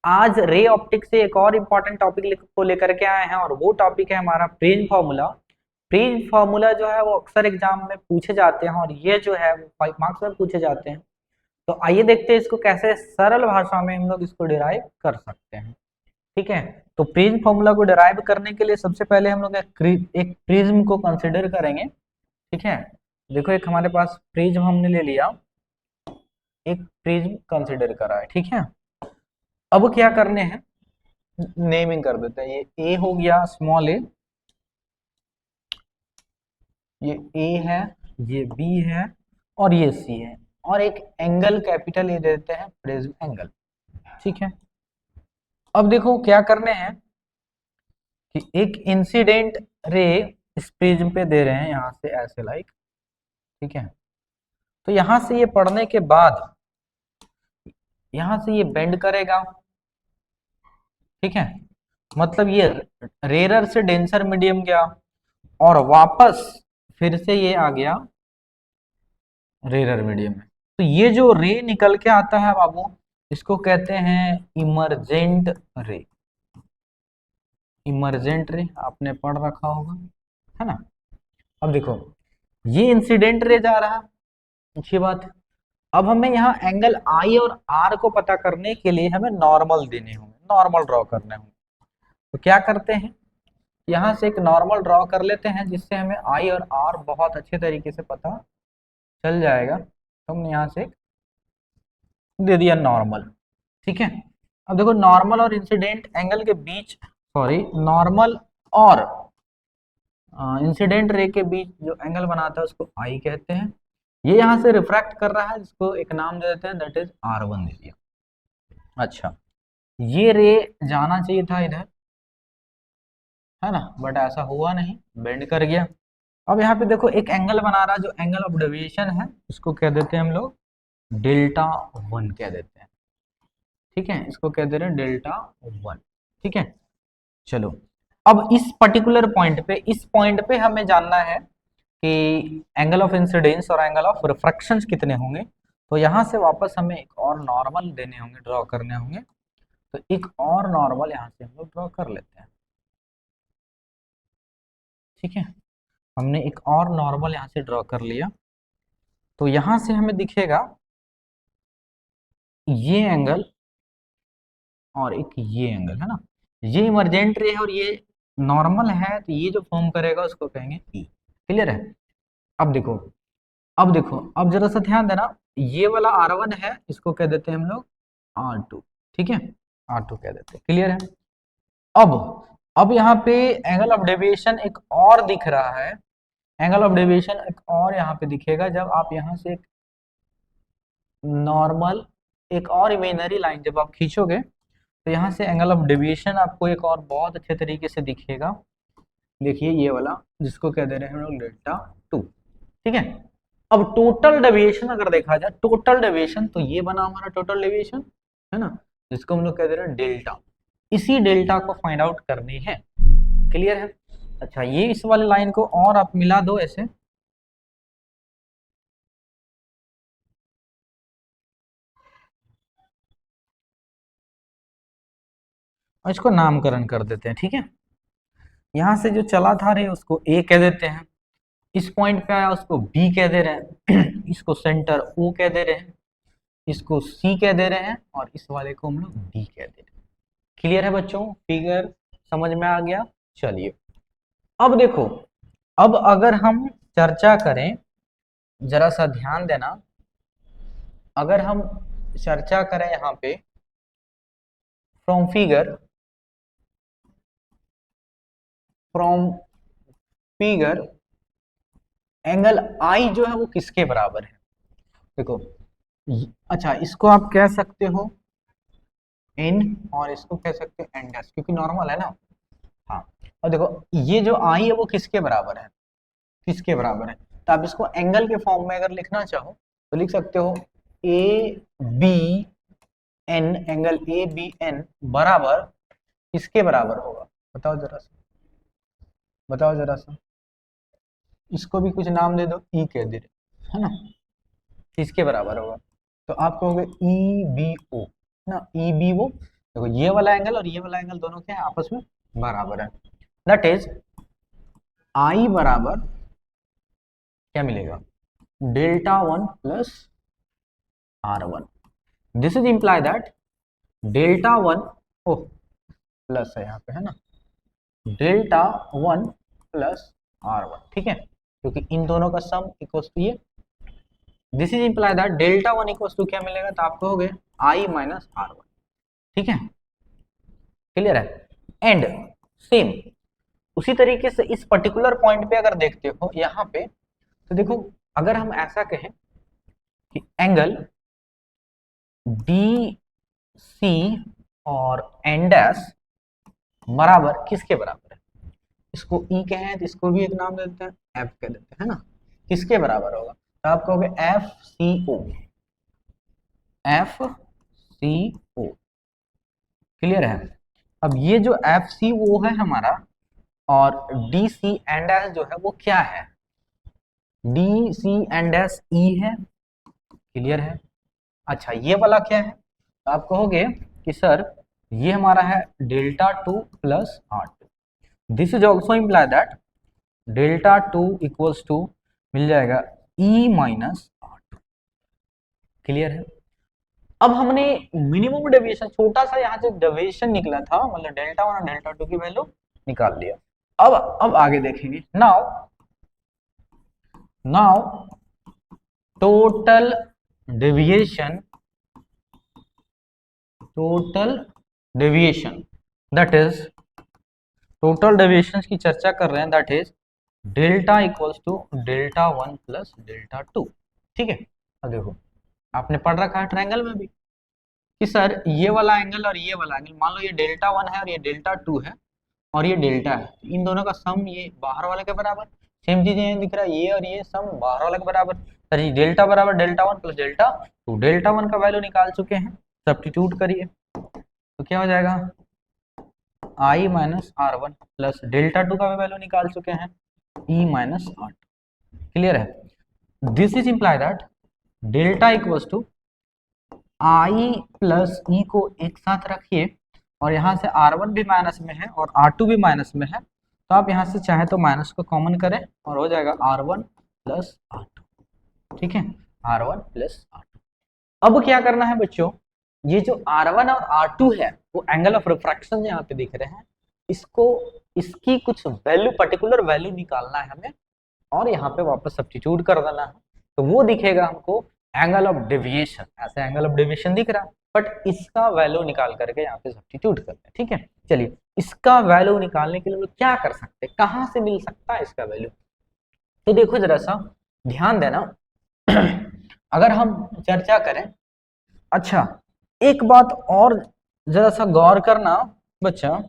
आज ray optics से एक और इम्पॉर्टेंट टॉपिक को लेकर के आए हैं और वो टॉपिक है हमारा प्रिज्म फार्मूला। प्रिज्म फार्मूला जो है वो अक्सर एग्जाम में पूछे जाते हैं और ये जो है वो 5 मार्क्स में पूछे जाते हैं। तो आइए देखते हैं इसको कैसे सरल भाषा में हम लोग इसको डिराइव कर सकते हैं। ठीक है, तो प्रिज्म फार्मूला को डिराइव करने के लिए सबसे पहले हम लोग एक प्रिज्म को कंसिडर करेंगे। ठीक है, देखो एक हमारे पास प्रिज्म हमने ले लिया, एक प्रिज्म कंसिडर करा है। ठीक है, अब क्या करने हैं, नेमिंग कर देते हैं। ये ए हो गया स्मॉल ए, ये ए है, ये बी है और ये सी है, और एक एंगल कैपिटल ए देते हैं प्रिज्म एंगल। ठीक है, अब देखो क्या करने हैं कि एक इंसिडेंट रे इस प्रिज्म पे दे रहे हैं यहां से ऐसे लाइक। ठीक है, तो यहां से ये पढ़ने के बाद यहां से ये बेंड करेगा। ठीक है, मतलब ये रेरर से डेंसर मीडियम गया और वापस फिर से ये आ गया रेरर मीडियम में। तो ये जो रे निकल के आता है बाबू, इसको कहते हैं इमरजेंट रे। इमरजेंट रे आपने पढ़ रखा होगा, है ना। अब देखो ये इंसिडेंट रे जा रहा है, अच्छी बात है। अब हमें यहाँ एंगल आई और आर को पता करने के लिए हमें नॉर्मल देने होंगे, नॉर्मल ड्रॉ करने होंगे। तो क्या करते हैं, यहाँ से एक नॉर्मल ड्रॉ कर लेते हैं जिससे हमें आई और आर बहुत अच्छे तरीके से पता चल जाएगा। तो हमने यहाँ से एक दे दिया नॉर्मल। ठीक है, अब देखो नॉर्मल और इंसिडेंट एंगल के बीच, सॉरी नॉर्मल और इंसिडेंट रे के बीच जो एंगल बनाता है उसको आई कहते हैं। ये यहाँ से रिफ्रैक्ट कर रहा है, जिसको एक नाम दे देते हैं, दैट इज R1 दे दिया। अच्छा, ये रे जाना चाहिए था इधर, है ना, बट ऐसा हुआ नहीं, बेंड कर गया। अब यहाँ पे देखो एक एंगल बना रहा है, जो एंगल ऑफ डेविएशन है उसको कह देते हैं हम लोग डेल्टा 1 कह देते हैं। ठीक है, इसको कह दे रहे हैं डेल्टा 1। ठीक है, चलो अब इस पर्टिकुलर पॉइंट पे, इस पॉइंट पे हमें जानना है कि एंगल ऑफ इंसिडेंस और एंगल ऑफ रिफ्रैक्शन कितने होंगे। तो यहाँ से वापस हमें एक और नॉर्मल देने होंगे, ड्रॉ करने होंगे। तो एक और नॉर्मल यहाँ से हम लोग ड्रॉ कर लेते हैं। ठीक है, हमने एक और नॉर्मल यहाँ से ड्रॉ कर लिया। तो यहाँ से हमें दिखेगा ये एंगल और एक ये एंगल, है ना। ये इमरजेंट रे है और ये नॉर्मल है, तो ये जो फॉर्म करेगा उसको कहेंगे ई। क्लियर है। अब देखो, अब जरा सा ध्यान देना, ये वाला R1 है, इसको कह देते हैं हम लोग R2। ठीक है, R2 कह देते हैं। क्लियर है। अब अब यहाँ पे एंगल ऑफ डेविएशन एक और दिख रहा है, एंगल ऑफ डेविएशन एक और यहाँ पे दिखेगा जब आप यहाँ से एक नॉर्मल, एक और इमेजिनरी लाइन जब आप खींचोगे, तो यहाँ से एंगल ऑफ डेविएशन आपको एक और बहुत अच्छे तरीके से दिखेगा। देखिए ये वाला, जिसको कह दे रहे हैं हम लोग डेल्टा 2। ठीक है, अब टोटल डेविएशन अगर देखा जाए, टोटल डेविएशन, तो ये बना हमारा टोटल डेविएशन, है ना, जिसको हम लोग कह दे रहे हैं डेल्टा। इसी डेल्टा को फाइंड आउट करनी है। क्लियर है। अच्छा, ये इस वाले लाइन को और आप मिला दो ऐसे, और इसको नामकरण कर देते हैं। ठीक है, यहां से जो चला था रे उसको ए कह देते हैं, इस पॉइंट पे आया उसको बी कह दे रहे हैं, इसको सेंटर ओ कह दे रहे हैं, इसको सी कह दे रहे हैं, और इस वाले को हम लोग डी कह दे रहे हैं। क्लियर है बच्चों, फिगर समझ में आ गया। चलिए अब देखो, अब अगर हम चर्चा करें, जरा सा ध्यान देना, अगर हम चर्चा करें यहाँ पे from figure, from figure angle i जो है वो किसके बराबर है। देखो अच्छा, इसको आप कह सकते हो एन और इसको कह सकते हो एन डैश, क्योंकि नॉर्मल है ना। हाँ, और देखो ये जो आई है वो किसके बराबर है, किसके बराबर है। तो आप इसको एंगल के फॉर्म में अगर लिखना चाहो तो लिख सकते हो A B N, angle A B N बराबर किसके बराबर होगा, बताओ जरा सा, बताओ जरा सा। इसको भी कुछ नाम दे दो, ई कह दे रहे, है ना। किसके बराबर होगा, तो आप कहोगे ई बी ओ ना, ई बी ओ, देखो ये वाला एंगल और ये वाला एंगल दोनों क्या है, आपस में बराबर है। दैट इज आई बराबर क्या मिलेगा, delta one plus R one. This is imply that delta one, oh plus है यहाँ पे, है ना, delta one plus R one, ठीक है, क्योंकि इन दोनों का सम इक्वल्स टू ये। This is imply that delta one equals to क्या मिलेगा, तो आपको हो गया आई माइनस आर वन, ठीक है, क्लियर है। एंड सेम उसी तरीके से इस पर्टिकुलर पॉइंट पे अगर देखते हो यहाँ पे, तो देखो अगर हम ऐसा कहें कि एंगल डी सी और एन डैश बराबर किसके बराबर है, इसको ई कहें तो इसको भी एक नाम दे देते हैं, एफ कह देते हैं, है ना, किसके बराबर होगा, तो आप कहोगे एफ सी ओ, एफ सी ओ, क्लियर है। अब ये जो एफ सी ओ है हमारा और डी सी एंड एस जो है वो क्या है, D C and S E है, क्लियर है। अच्छा ये वाला क्या है, तो आप कहोगे कि सर ये हमारा है delta two plus r two. This is also imply that delta two equals to मिल जाएगा e minus r two, clear है। अब हमने मिनिमम डेविएशन, छोटा सा यहाँ से डेविएशन निकला था, मतलब डेल्टा वन और डेल्टा टू की वैल्यू निकाल लिया। अब आगे देखेंगे। Now total deviation that is total deviation की चर्चा कर रहे हैं, that is delta equals to delta one plus delta two, ठीक है। अब देखो आपने पढ़ रखा है ट्रायंगल में भी कि सर ये वाला एंगल और ये वाला एंगल, मान लो ये डेल्टा वन है और ये डेल्टा टू है और ये डेल्टा है, इन दोनों का सम ये बाहर वाले के बराबर, सेम चीज ये दिख रहा है, ये और ये सम बाहर वाले के बराबर। सर ये डेल्टा बराबर delta one plus delta two, delta one का वैल्यू निकाल चुके हैं, सब्स्टिट्यूट करिए तो क्या हो जाएगा, i minus r one plus delta two का भी वैल्यू निकाल चुके हैं, e minus r two, clear है। This is imply that delta equals to i plus e को एक साथ रखिए और यहाँ से R1 भी माइनस में है और R2 भी माइनस में है, तो आप यहाँ से चाहे तो माइनस को कॉमन करें और हो जाएगा R1 प्लस R2, ठीक है, R1 प्लस R2। अब क्या करना है बच्चों, ये जो R1 और R2 है वो एंगल ऑफ रिफ्रैक्शन यहाँ पे दिख रहे हैं, इसको इसकी कुछ वैल्यू, पर्टिकुलर वैल्यू निकालना है हमें और यहाँ पे वापस सब्स्टिट्यूट कर देना है, तो वो दिखेगा हमको एंगल ऑफ डेविएशन, ऐसे एंगल ऑफ डेविएशन दिख रहा है, बट इसका वैल्यू निकाल करके यहाँ पे सब्स्टिट्यूट करते हैं, ठीक है। चलिए इसका वैल्यू निकालने के लिए क्या कर सकते हैं, कहाँ से मिल सकता है इसका वैल्यू, तो देखो जरा सा ध्यान देना अगर हम चर्चा करें। अच्छा एक बात और जरा सा गौर करना बच्चा,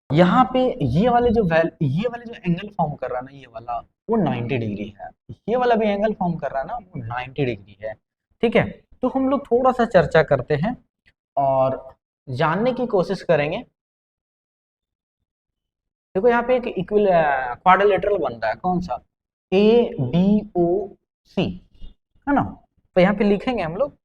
यहाँ पे ये वाले जो एंगल फॉर्म कर रहा है ना, ये वाला वो 90 डिग्री है, ये वाला भी एंगल फॉर्म कर रहा है ना वो 90 डिग्री है, ठीक है। तो हम लोग थोड़ा सा चर्चा करते हैं और जानने की कोशिश करेंगे। देखो यहाँ पे एक इक्वल क्वाड्रिलेटरल बनता है, कौन सा, ए बी ओ सी, है ना, तो यहाँ पे लिखेंगे हम लोग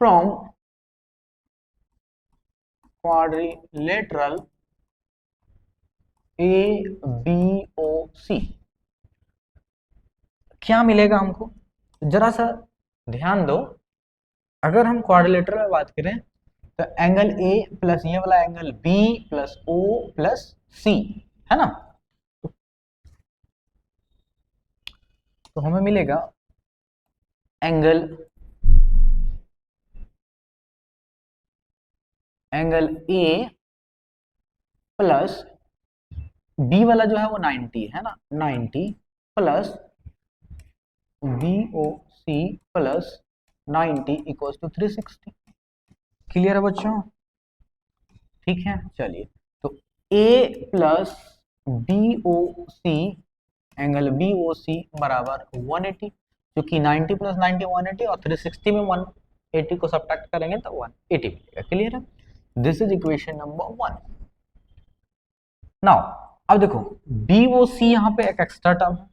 फ्रॉम quadrilateral ABOC क्या मिलेगा हमको, जरा सा ध्यान दो। अगर हम क्वाड्रिलेटरल में बात करें तो एंगल ए प्लस ये वाला angle B plus O plus C, है ना, तो हमें मिलेगा एंगल ए प्लस बी वाला जो है वो 90 है ना, 90 plus B O C plus 90 equals to 360, clear है बच्चों, ठीक है। चलिए तो A plus B O C, angle B O C बराबर 180, क्योंकि 90 प्लस 90 180 और 360 में 180 को सब्ट्रैक्ट करेंगे तो 180 मिलेगा, क्लियर है। This is equation number 1। Now अब देखो बी ओ सी यहाँ पे एक एक्स्ट्रा टर्म है,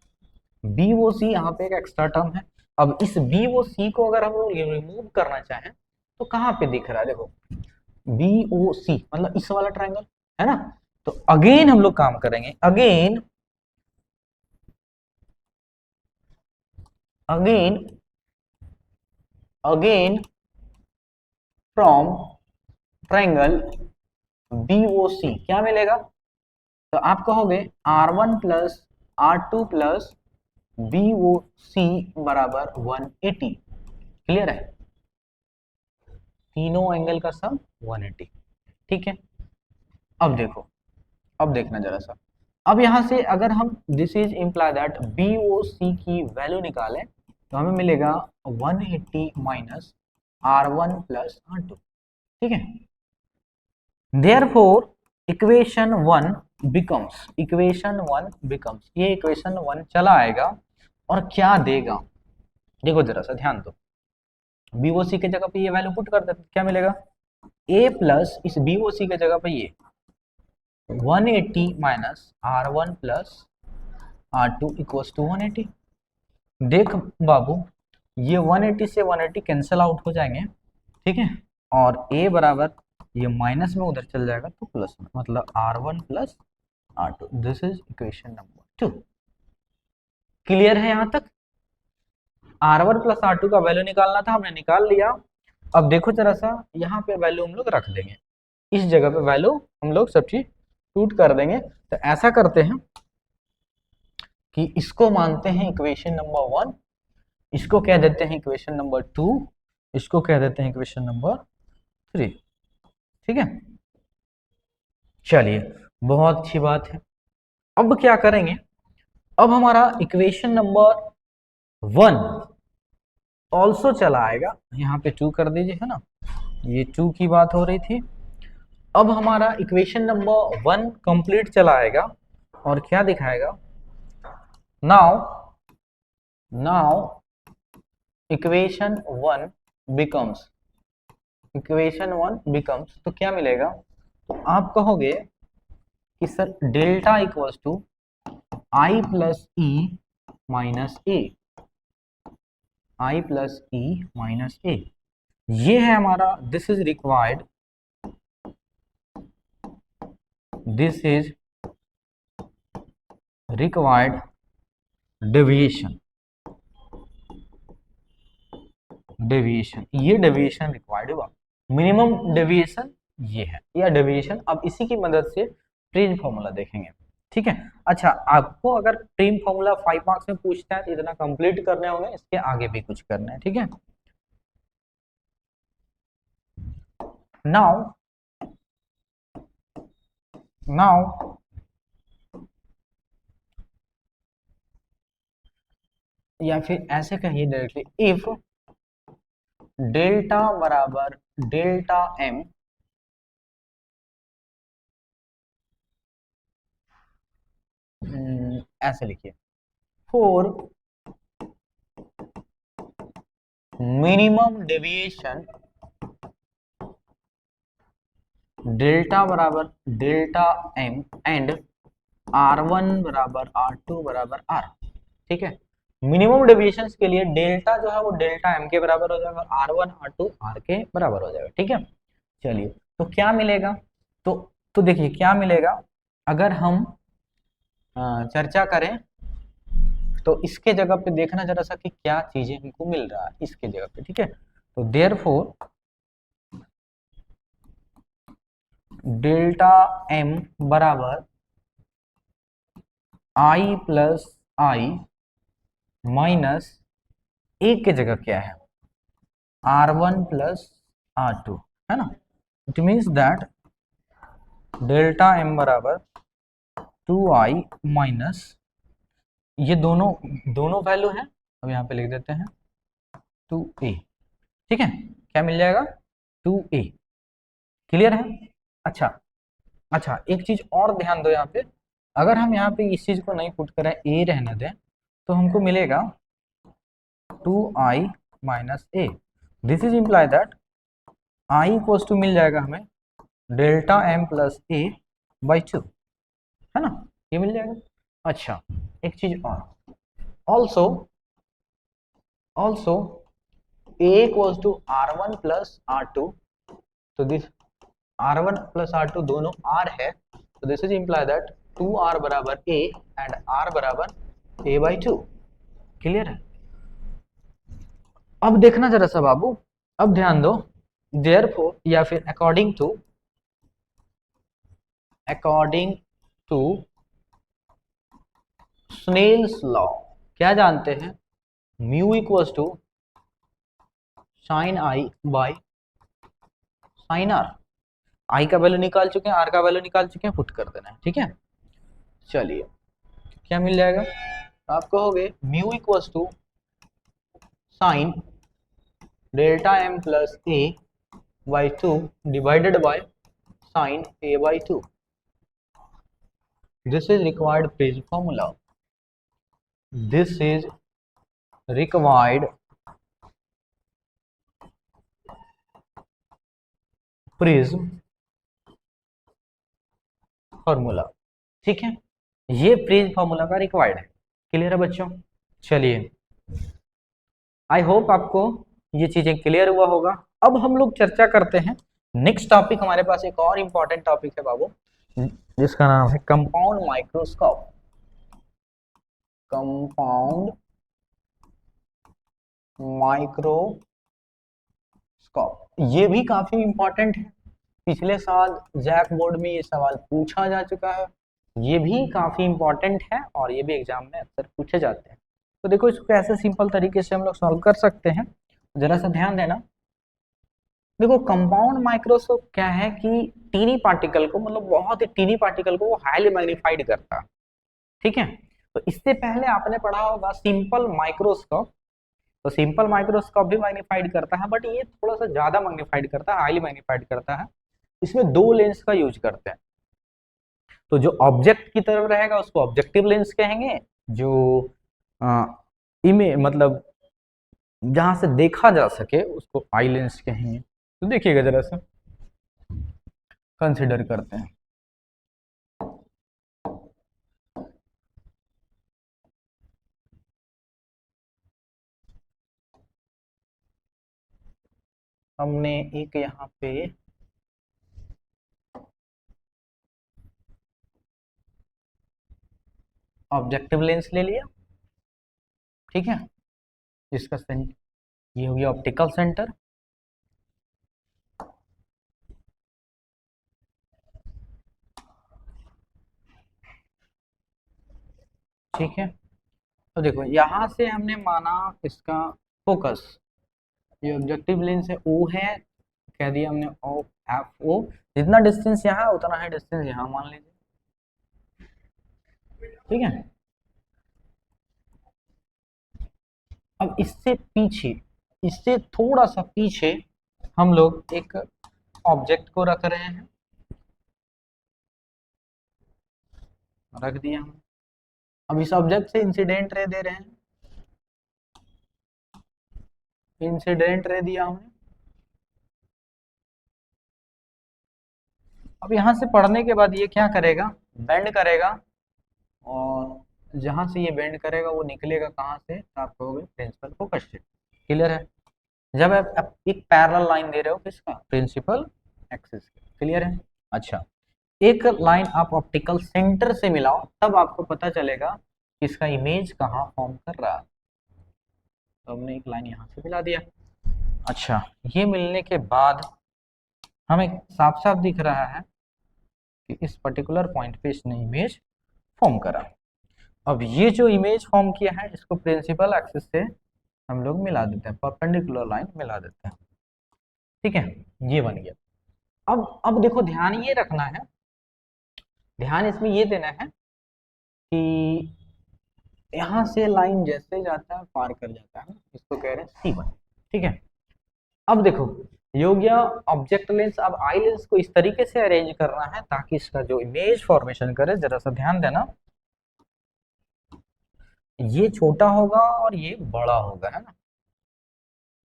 बी ओ सी यहाँ पे एक एक्स्ट्रा टर्म है। अब इस बी ओ सी को अगर हम लोग रिमूव करना चाहें तो कहाँ पे दिख रहा है, देखो बी ओ सी मतलब इस वाला ट्रायंगल है ना। तो अगेन हम लोग काम करेंगे, again again again from triangle B O C क्या मिलेगा, तो आप कहोगे R1 plus R2 plus B O C बराबर 180। क्लियर है, तीनों एंगल का सम 180। ठीक है, अब देखो, अब देखना जरा सा, अब यहां से अगर हम this is imply that B O C की वैल्यू निकालें तो हमें मिलेगा 180 माइनस R1 प्लस R2। ठीक है, देयरफॉर इक्वेशन वन बिकम्स, ये इक्वेशन वन चला आएगा और क्या देगा, देखो जरा सा ध्यान दो, बीओसी के जगह पे ये वैल्यू पुट कर देते क्या मिलेगा, ए प्लस इस बीओसी के जगह पे ये 180 minus R1 plus R2 equals to 180। देख बाबू, ये 180 से 180 कैंसिल आउट हो जाएंगे, ठीक है, और a बराबर ये माइनस में उधर चल जाएगा तो प्लस में, मतलब R1 plus R2। This is equation number 2। Clear है यहां तक, R1 प्लस R2 का वैल्यू निकालना था, हमने निकाल लिया। अब देखो जरा सा, यहाँ पे वैल्यू हम लोग रख देंगे, इस जगह पे वैल्यू हम लोग सब्स्टिट्यूट कर देंगे। तो ऐसा करते हैं कि इसको मानते हैं इक्वेशन नंबर 1, इसको कह देते हैं इक्वेशन नंबर 2, इसको कह देते हैं इक्वेशन नंबर 3। ठीक है, चलिए बहुत अच्छी बात है। अब क्या करेंगे, अब हमारा इक्वेशन नंबर 1 ऑल्सो चला आएगा, यहाँ पे 2 कर दीजिए, है ना, ये 2 की बात हो रही थी। अब हमारा इक्वेशन नंबर 1 कंप्लीट चला आएगा और क्या दिखाएगा, now equation 1 becomes, equation 1 becomes, तो क्या मिलेगा, तो आप कहोगे कि sir delta equals to i plus e minus a, i plus e minus a, ये है हमारा, this is required, this is required deviation, deviation, ये डेविएशन रिक्वायर्ड होगा, मिनिमम डेविएशन ये है, या डेविएशन। अब इसी की मदद से प्रिंस फॉर्मूला देखेंगे। ठीक है, अच्छा आपको अगर प्रिम फॉर्मूला 5 मार्क्स में पूछता है तो इतना कंप्लीट करने होंगे, इसके आगे भी कुछ करना है। ठीक है, नाउ या फिर ऐसे कहिए डायरेक्टली, इफ डेल्टा बराबर डेल्टा एम ऐसे लिखिए, फॉर मिनिमम डेविएशन डेल्टा बराबर डेल्टा एम एंड R1 बराबर R2 बराबर R। ठीक है, मिनिमम डेविएशंस के लिए डेल्टा जो है वो डेल्टा एम के बराबर हो जाएगा, R1 R2 R के बराबर हो जाएगा। ठीक है, चलिए तो क्या मिलेगा, तो देखिए क्या मिलेगा, अगर हम चर्चा करें तो इसके जगह पे देखना जरा सा कि क्या चीजें हमको मिल रहा है इसके जगह पे। ठीक है, तो देयरफॉर डेल्टा एम बराबर आई प्लस आई माइनस ए के जगह क्या है, R1 प्लस R2, है ना। It means that delta M बराबर 2i माइनस, ये दोनों वैल्यू है, अब यहाँ पे लिख देते हैं 2a। ठीक है, क्या मिल जाएगा, 2a। क्लियर है, अच्छा अच्छा एक चीज और ध्यान दो, यहाँ पे अगर हम यहाँ पे इस चीज को नहीं पुट करें, a रहने दें, तो हमको मिलेगा 2i minus a। This is imply that i equals to मिल जाएगा हमें delta m plus a by 2, है ना। ये मिल जाएगा। अच्छा, एक चीज और, also also A equals to R1 plus R2, तो दिस R1 प्लस R2 दोनों R है, तो this is imply that 2R बराबर A एंड R बराबर A/2। क्लियर है? अब देखना जरा सा बाबू, अब ध्यान दो, देयरफॉर या फिर अकॉर्डिंग टू स्नेल्स लॉ, क्या जानते हैं, mu equals to sine i by sine r. I का वैल्यू निकाल चुके हैं, आर का वैल्यू निकाल चुके हैं, पुट कर देना है, ठीक है। चलिए, क्या मिल जाएगा, आप कहोगे mu equals to sine delta M plus A by 2 divided by sine A/2। This is required prism formula, this is required prism formula, ठीक है। ये प्रिज्म फॉर्मूला का रिक्वायर्ड है। क्लियर है बच्चों? चलिए, आई होप आपको ये चीजें क्लियर हुआ होगा। अब हम लोग चर्चा करते हैं नेक्स्ट टॉपिक, हमारे पास एक और इंपॉर्टेंट टॉपिक है बाबू, जिसका नाम है कंपाउंड माइक्रोस्कोप। कंपाउंड माइक्रोस्कोप, ये भी काफी इंपॉर्टेंट है, पिछले साल जैक बोर्ड में ये सवाल पूछा जा चुका है, ये भी काफी इंपॉर्टेंट है और ये भी एग्जाम में अक्सर पूछे जाते हैं। तो देखो, इसको कैसे सिंपल तरीके से हम लोग सॉल्व कर सकते हैं, जरा सा ध्यान देना। देखो, कंपाउंड माइक्रोस्कोप क्या है कि टीनी पार्टिकल को, मतलब बहुत ही टीनी पार्टिकल को वो हाईली मैग्नीफाइड करता है, ठीक है। तो इससे पहले आपने पढ़ा होगा सिंपल माइक्रोस्कोप, तो सिंपल माइक्रोस्कोप भी मैग्नीफाइड करता है, बट ये थोड़ा सा ज्यादा मैग्नीफाइड करता है, हाईली मैग्नीफाइड करता है। इसमें दो लेंस का यूज करते हैं, तो जो ऑब्जेक्ट की तरफ रहेगा उसको ऑब्जेक्टिव लेंस कहेंगे, जो इमेज मतलब जहां से देखा जा सके उसको आई लेंस कहेंगे। तो देखिएगा जरा सा, कंसिडर करते हैं। हमने एक यहाँ पे ऑब्जेक्टिव लेंस ले लिया, ठीक है, जिसका सेंटर, ये हो गया ऑप्टिकल सेंटर, ठीक है। तो देखो, यहां से हमने माना इसका फोकस, ये ऑब्जेक्टिव लेंस है, ओ है, कह दिया हमने ओ, F O, जितना डिस्टेंस यहाँ है उतना है डिस्टेंस यहाँ मान लीजिए, ठीक है। अब इससे पीछे, इससे थोड़ा सा पीछे हम लोग एक ऑब्जेक्ट को रख रहे हैं, रख दिया हम। अब इस ऑब्जेक्ट से इंसिडेंट रे दे रहे हैं, इंसिडेंट रे दिया हमने। अब यहाँ से पढ़ने के बाद ये क्या करेगा, बेंड करेगा, और जहां से ये बेंड करेगा वो निकलेगा कहाँ से, तो आप कहोगे प्रिंसिपल फोकस से। क्लियर है? जब आप एक पैरेलल लाइन दे रहे हो किसका, प्रिंसिपल एक्सिस। क्लियर है? अच्छा, एक लाइन आप ऑप्टिकल सेंटर से मिलाओ, तब आपको पता चलेगा कि इसका इमेज कहाँ फॉर्म कर रहा है। तो हमने एक लाइन यहाँ से मिला दिया। अच्छा, ये मिलने के बाद हमें साफ साफ दिख रहा है कि इस पर्टिकुलर पॉइंट पे इसने इमेज फॉर्म करा। अब ये जो इमेज फॉर्म किया है इसको प्रिंसिपल एक्सिस से हम लोग मिला देते हैं, परपेंडिकुलर लाइन मिला देते हैं, ठीक है। ये बन गया। अब देखो, ध्यान ये रखना है, ध्यान इसमें ये देना है कि यहाँ से लाइन जैसे जाता है पार कर जाता है, इसको कह रहे हैं C1, ठीक है। अब देखो, ये हो गया ऑब्जेक्ट लेंस। अब आई लेंस को इस तरीके से अरेंज करना है ताकि इसका जो इमेज फॉर्मेशन करे, जरा सा ध्यान देना, ये छोटा होगा और ये बड़ा होगा, है ना,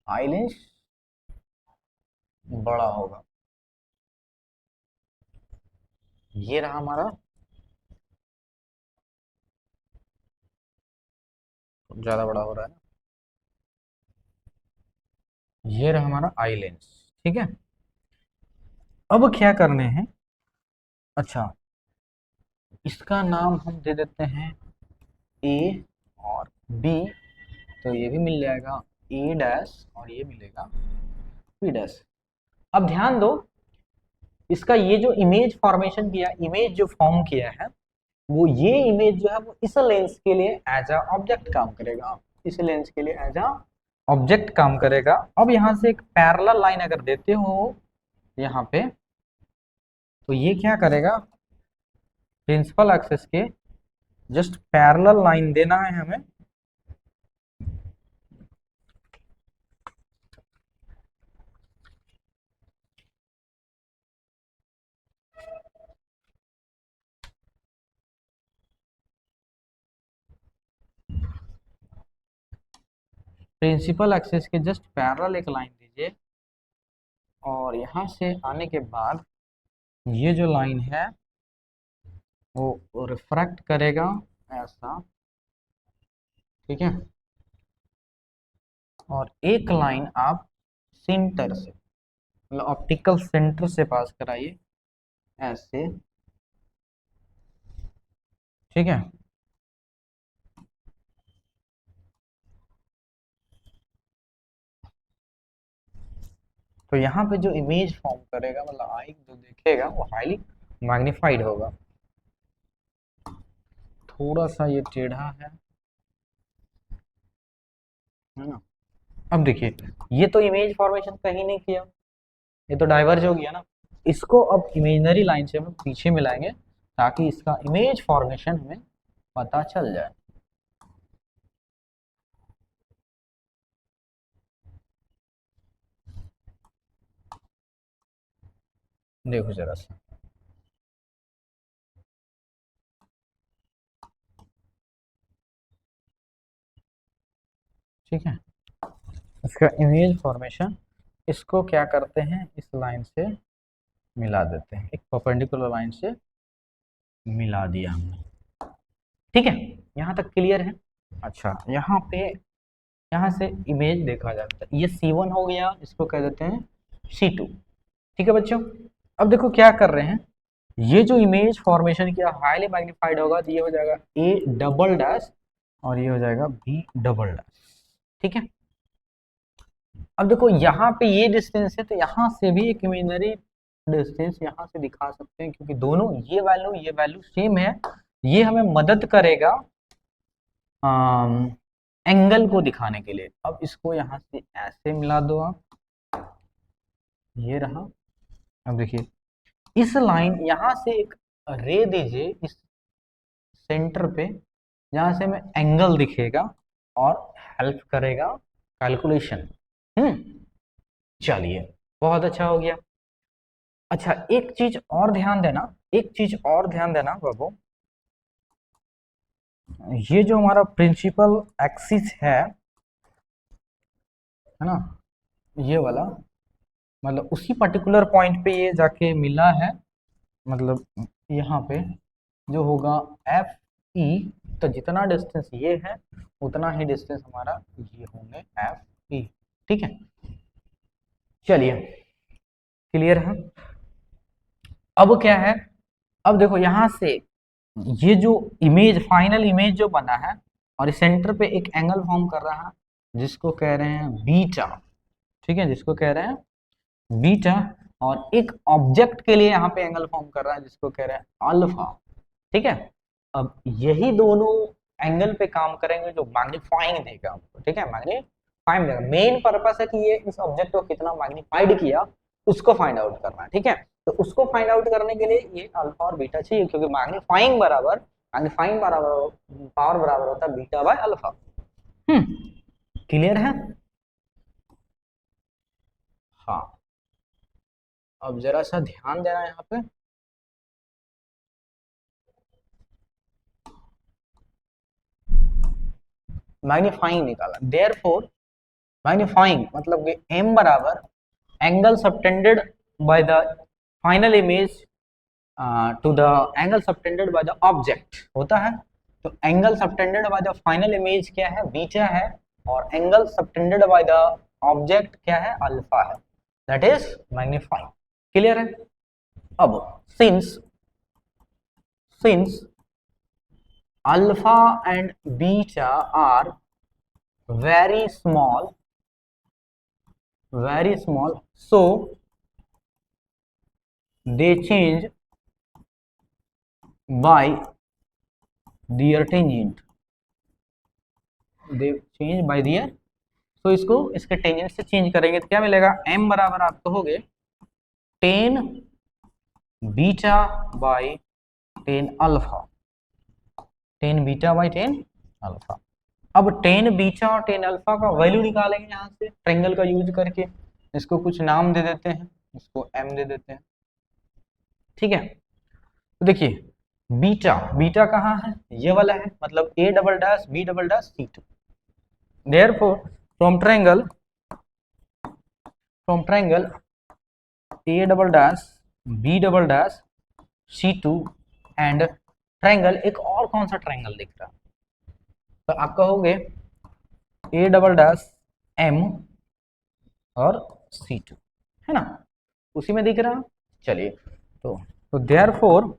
आई लेंस बड़ा होगा, ये रहा हमारा ज्यादा बड़ा हो रहा है ना। ये रहा हमारा आई लेंस। ठीक है, अब क्या करने हैं, अच्छा इसका नाम हम दे देते हैं ए और बी, तो ये भी मिल जाएगा ए डैश और ये मिलेगा बी डैश। अब ध्यान दो, इसका ये जो इमेज फॉर्मेशन किया, इमेज जो फॉर्म किया है, वो ये इमेज जो है वो इस लेंस के लिए एज अ ऑब्जेक्ट काम करेगा, इस लेंस के लिए एज अ ऑब्जेक्ट काम करेगा। अब यहाँ से एक पैरेलल लाइन अगर देते हो यहाँ पे, तो ये क्या करेगा, प्रिंसिपल एक्सिस के जस्ट पैरेलल लाइन देना है हमें। प्रिंसिपल एक्सिस के जस्ट पैरेलल एक लाइन दीजिए, और यहाँ से आने के बाद ये जो लाइन है वो रिफ्रैक्ट करेगा ऐसा, ठीक है। और एक लाइन आप सेंटर से, मतलब ऑप्टिकल सेंटर से पास कराइए ऐसे, ठीक है। तो यहाँ पे जो इमेज फॉर्म करेगा, मतलब आई जो देखेगा वो हाईली मैग्नीफाइड होगा। थोड़ा सा ये टेढ़ा है ना। अब देखिए, ये तो इमेज फॉर्मेशन कहीं नहीं किया, ये तो डाइवर्ज हो गया ना। इसको अब इमेजनरी लाइन से हम पीछे मिलाएंगे ताकि इसका इमेज फॉर्मेशन हमें पता चल जाए। देखो जरा सा, ठीक है, इसका इमेज फॉर्मेशन, इसको क्या करते हैं, इस लाइन से मिला देते हैं, एक परपेंडिकुलर लाइन से मिला दिया हमने, ठीक है। यहाँ तक क्लियर है। अच्छा, यहाँ पे, यहाँ से इमेज देखा जाता है, ये C1 हो गया, इसको कह देते हैं C2, ठीक है बच्चों। अब देखो क्या कर रहे हैं, ये जो इमेज फॉर्मेशन किया हाईली मैग्नीफाइड होगा, तो ये हो जाएगा A डबल डैश और ये हो जाएगा B डबल डैश, ठीक है। अब देखो यहाँ पे ये डिस्टेंस है, तो यहाँ से भी एक इमेजिनरी डिस्टेंस यहाँ से दिखा सकते हैं, क्योंकि दोनों ये वैल्यू सेम है। ये हमें मदद करेगा एंगल को दिखाने के लिए। अब इसको यहाँ से ऐसे मिला दो आप, ये रहा। अब देखिए, इस लाइन यहाँ से एक रे दीजिए इस सेंटर पे, जहाँ से हमें एंगल दिखेगा और हेल्प करेगा कैलकुलेशन। चलिए, बहुत अच्छा हो गया। अच्छा, एक चीज और ध्यान देना, एक चीज और ध्यान देना बाबू, ये जो हमारा प्रिंसिपल एक्सिस है ना, ये वाला, मतलब उसी पर्टिकुलर पॉइंट पे ये जाके मिला है, मतलब यहाँ पे जो होगा एफ ई, तो जितना डिस्टेंस ये है उतना ही डिस्टेंस हमारा ये होंगे एफ ई, ठीक है। चलिए, क्लियर है। अब क्या है, अब देखो यहाँ से ये जो इमेज, फाइनल इमेज जो बना है, और इस सेंटर पे एक एंगल फॉर्म कर रहा है जिसको कह रहे हैं बीटा, ठीक है, जिसको कह रहे हैं बीटा। और एक ऑब्जेक्ट के लिए यहाँ पे एंगल फॉर्म कर रहा है जिसको कह रहे हैं अल्फा, ठीक है। अब यही दोनों एंगल पे काम करेंगे जो मैग्नीफाइंग देगा हमको, ठीक है, मैग्नीफाइंग देगा। मेन पर्पस है कि ये इस ऑब्जेक्ट को कितना मैग्नीफाइड किया उसको फाइंड आउट करना है, ठीक है। तो उसको फाइंड आउट करने के लिए ये अल्फा और बीटा चाहिए, क्योंकि मैग्नीफाइंग बराबर पावर बराबर होता है बीटा बाय अल्फा। क्लियर है। हाँ, अब जरा सा ध्यान देना यहाँ पे, मैग्नीफाइंग निकाला, देयरफॉर मैग्नीफाइंग मतलब कि m बराबर angle subtended by the final image to the angle subtended by the object होता है। तो angle subtended by the final image क्या है, बीटा है, और angle subtended by the object क्या है, अल्फा है, दैट इज मैग्नीफाइंग। क्लियर है? अब since alpha and beta are very small, so they change by their tangent, तो इसको इसके टेंजेंट से चेंज करेंगे तो क्या मिलेगा, m बराबर आप कहोगे tan beta by tan alpha, tan beta by tan alpha. अब टेन बीटा और टेन अल्फा का वैल्यू निकालेंगे यहाँ से ट्रायंगल का यूज करके, इसको कुछ नाम दे देते हैं, इसको m दे देते हैं, ठीक है। तो देखिए बीटा कहाँ है, ये वाला है, मतलब a double dash b double dash c2, therefore from triangle a double dash b double dash c2 and triangle, एक और कौन सा ट्रायंगल दिख रहा है, तो आप कहोगे a डबल डैश m और c2, है ना, उसी में दिख रहा। चलिए तो देयरफॉर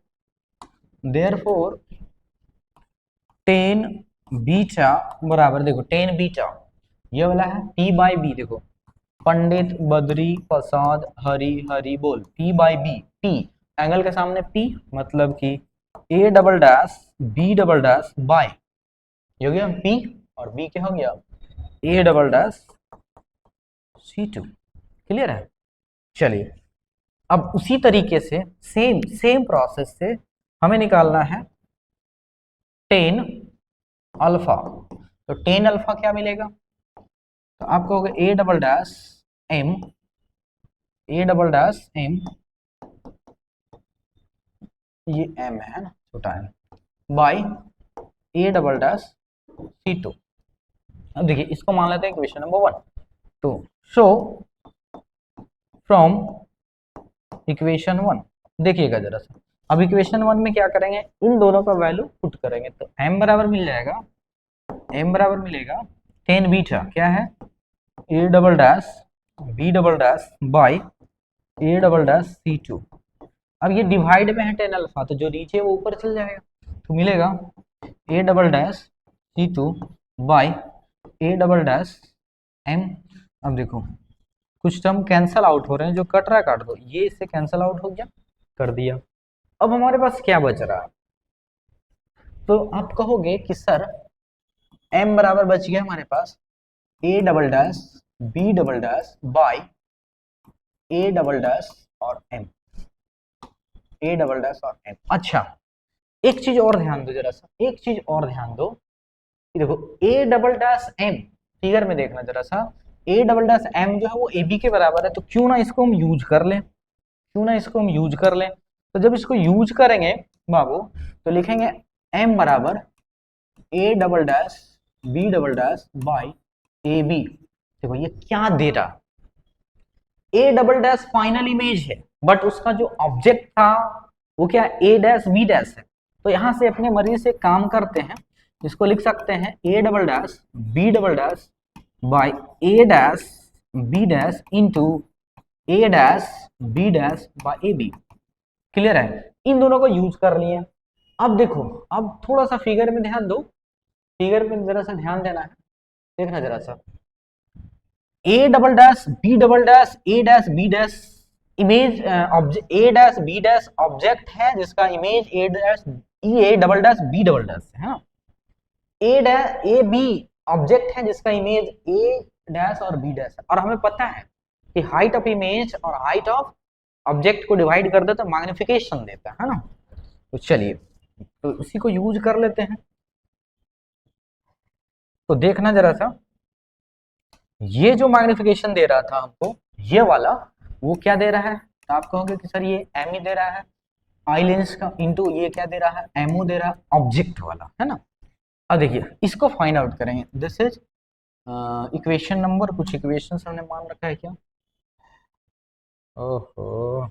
टेन बीटा बराबर, देखो टेन बीटा ये वाला है p बाई बी, देखो पंडित बद्री प्रसाद हरी हरी बोल, p by B, p angle के सामने p, मतलब कि a double dash b double dash by, ये हो गया p और b क्या हो गया a double dash c2। Clear है? चलिए अब उसी तरीके से सेम प्रोसेस से हमें निकालना है टेन अल्फा, तो टेन अल्फा क्या मिलेगा, तो आप कहोगे a डबल डैश m, ये m है ना, छोटा m, by a double dash c2। अब देखिए इसको मान लेते हैं इक्वेशन नंबर 1, तो शो फ्रॉम इक्वेशन 1, देखिएगा जरा सा, अब इक्वेशन 1 में क्या करेंगे, इन दोनों का वैल्यू पुट करेंगे, तो m बराबर मिल जाएगा, m बराबर मिलेगा टेन बीटा क्या है a double dash b double dash by a double dash c2। अब ये डिवाइड में है टेन अल्फा, तो जो नीचे वो ऊपर चल जाएगा, तो मिलेगा a double dash c2 by a double dash m। अब देखो कुछ टर्म कैंसल आउट हो रहे हैं, जो कट रहा है काट दो, ये इससे कैंसल आउट हो गया, कर दिया। अब हमारे पास क्या बच रहा है, तो आप कहोगे कि सर m बराबर बच गया हमारे पास a double dash b double dash by a double dash और m, a डबल डैश और m। अच्छा एक चीज और ध्यान दो जरा सा, एक चीज और ध्यान दो, देखो a double dash m, figure में देखना जरा सा, a डबल डैश m जो है वो ab के बराबर है, तो क्यों ना इसको हम यूज कर लें, तो जब इसको यूज करेंगे बाबू, तो लिखेंगे m बराबर a double dash b double dash by ab। देखो ये क्या दे रहा, a double dash final image है, बट उसका जो ऑब्जेक्ट था वो क्या a डैश b डैश है, तो यहां से अपने मर्जी से काम करते हैं, इसको लिख सकते हैं a double dash b double dash by a dash b dash into a dash b dash by ab। Clear है? इन दोनों को यूज कर लिए। अब देखो, अब थोड़ा सा फिगर में ध्यान दो, फिगर में जरा सा ध्यान देना है, देखना जरा सा, a double dash b double dash a dash b dash image a dash b dash object है जिसका image a dash a double dash b double dash है ना, a dash a b object है जिसका इमेज a डैश और b dash है, और हमें पता है कि हाइट ऑफ इमेज और हाइट ऑफ ऑब्जेक्ट को डिवाइड कर दे तो मैग्निफिकेशन देता है ना। तो चलिए तो उसी को यूज कर लेते हैं, तो देखना जरा सा, ये जो मैग्निफिकेशन दे रहा था हमको ये वाला, वो क्या दे रहा है, तो आप कहोगे कि सर ये एम ही दे रहा है, आई लेंस का, इंटू ये क्या दे रहा है, एमओ दे रहा है, ऑब्जेक्ट वाला, है ना। अब देखिए इसको फाइंड आउट करेंगे, दिस इज इक्वेशन नंबर, कुछ इक्वेशन हमने मान रखा है क्या, ओहो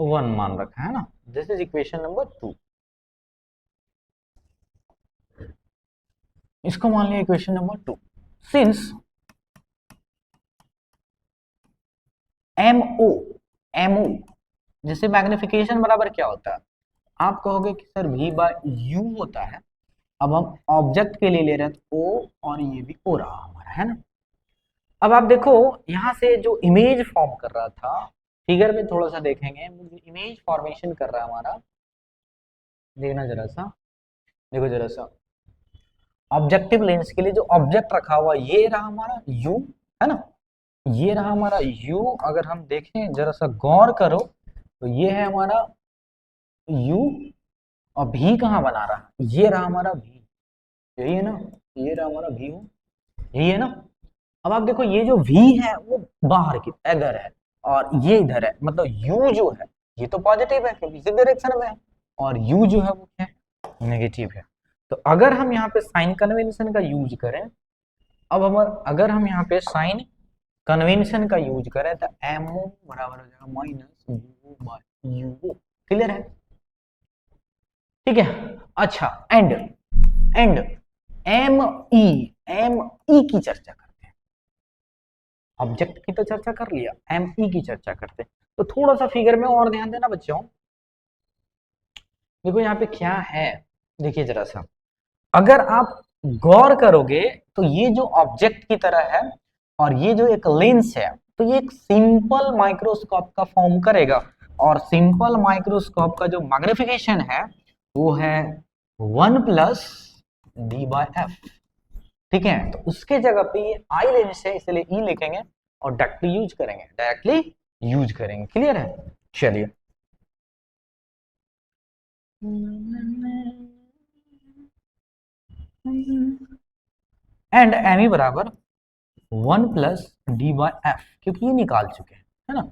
1 मान रखा है ना। This is equation number 2। इसको मान लिया equation number 2। Since MO MO जैसे मैग्निफिकेशन बराबर क्या होता है, आप कहोगे कि सर V बाय U होता है। अब हम ऑब्जेक्ट के लिए ले रहे हैं तो O, और ये भी O रहा हमारा, है ना। अब आप देखो यहाँ से जो इमेज फॉर्म कर रहा था, फिगर में थोड़ा सा देखेंगे, इमेज फॉर्मेशन कर रहा है हमारा, देखना जरा सा, देखो जरा सा। ऑब्जेक्टिव लेंस के लिए जो ऑब्जेक्ट रखा हुआ ये रहा हमारा U, है ना, ये रहा हमारा U। अगर हम देखें जरा सा गौर करो तो ये है हमारा U, और भी कहाँ बना रहा है, ये रहा हमारा भी, यही है ना, ये रहा हमारा भी, यही है ना। अब आप देखो ये जो V है वो बाहर की इधर है, और ये इधर है, मतलब U जो है ये तो पॉजिटिव है क्योंकि इसी डायरेक्शन में है, और U जो है वो क्या है, नेगेटिव है। तो अगर हम यहाँ पे साइन कन्वेंशन का यूज करें, अब हम अगर हम यहाँ पे साइन कन्वेंशन का यूज करें तो MO बराबर हो जाएगा minus U by U। Clear है, ठीक है। अच्छा, एंड ME की चर्चा करते हैं। ऑब्जेक्ट की तो चर्चा कर लिया, ME की चर्चा करते हैं। तो थोड़ा सा फिगर में और ध्यान देना बच्चों। देखो यहाँ पे क्या है, देखिए जरा सा, अगर आप गौर करोगे तो ये जो ऑब्जेक्ट की तरह है और ये जो एक लेंस है, तो ये एक सिंपल माइक्रोस्कोप का फॉर्म करेगा, और सिंपल माइक्रोस्कोप का जो मैग्निफिकेशन है वो है 1+D/f। ठीक है, तो उसके जगह पे ये आई लेंस है इसलिए ई लिखेंगे और डायरेक्टली यूज करेंगे। क्लियर है, चलिए। एंड एम ई बराबर 1+D/f, क्योंकि ये निकाल चुके हैं, है ना।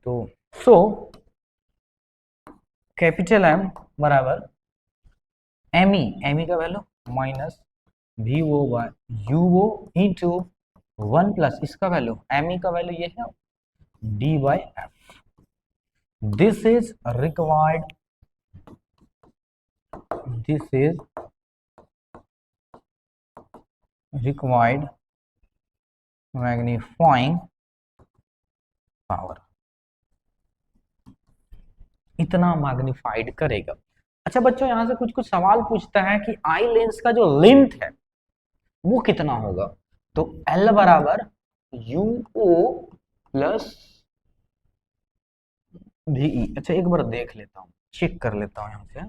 तो सो कैपिटल M बराबर एम ई का वैल्यू माइनस VO/UO इंटू 1+ इसका वैल्यू एम ई का वैल्यू ये है D/f। This is required, this is required magnifying power, इतना मैग्नीफाइड करेगा। अच्छा बच्चों, यहां से कुछ कुछ सवाल पूछता है कि आई लेंस का जो लेंथ है वो कितना होगा। तो L बराबर UO प्लस VE। अच्छा एक बार देख लेता हूँ, चेक कर लेता हूँ यहाँ से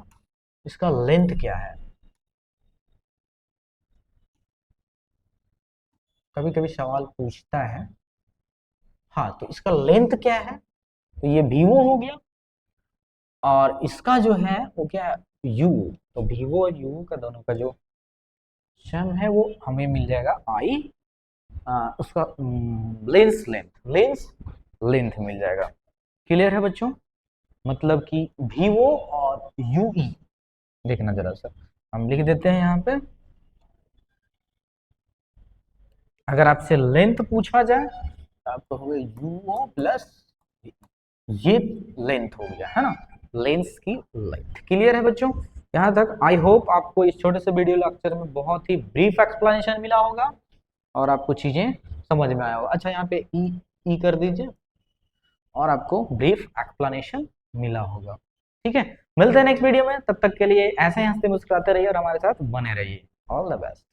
इसका लेंथ क्या है। कभी कभी सवाल पूछता है, हाँ, तो इसका लेंथ क्या है, तो ये VO हो गया, और इसका जो है वो क्या है U। तो VO और U का दोनों का जो सम है वो हमें मिल जाएगा I, उसका लेंथ मिल जाएगा। क्लियर है बच्चों, मतलब कि VO और UE, देखना जरा सा, हम लिख देते हैं यहाँ पे। अगर आपसे लेंथ पूछा जाए तो आप कहोगे UO प्लस, ये लेंथ हो गया, है ना, लेंस की लेंथ। क्लियर है बच्चों, यहाँ तक आई होप आपको इस छोटे से वीडियो लेक्चर में बहुत ही ब्रीफ एक्सप्लेनेशन मिला होगा और आपको चीजें समझ में आया होगा। अच्छा यहाँ पे ई कर दीजिए, और आपको ब्रीफ एक्सप्लेनेशन मिला होगा। ठीक है, मिलते हैं नेक्स्ट वीडियो में, तब तक के लिए ऐसे ही हंसते मुस्कुराते रहिए और हमारे साथ बने रहिए। All the best.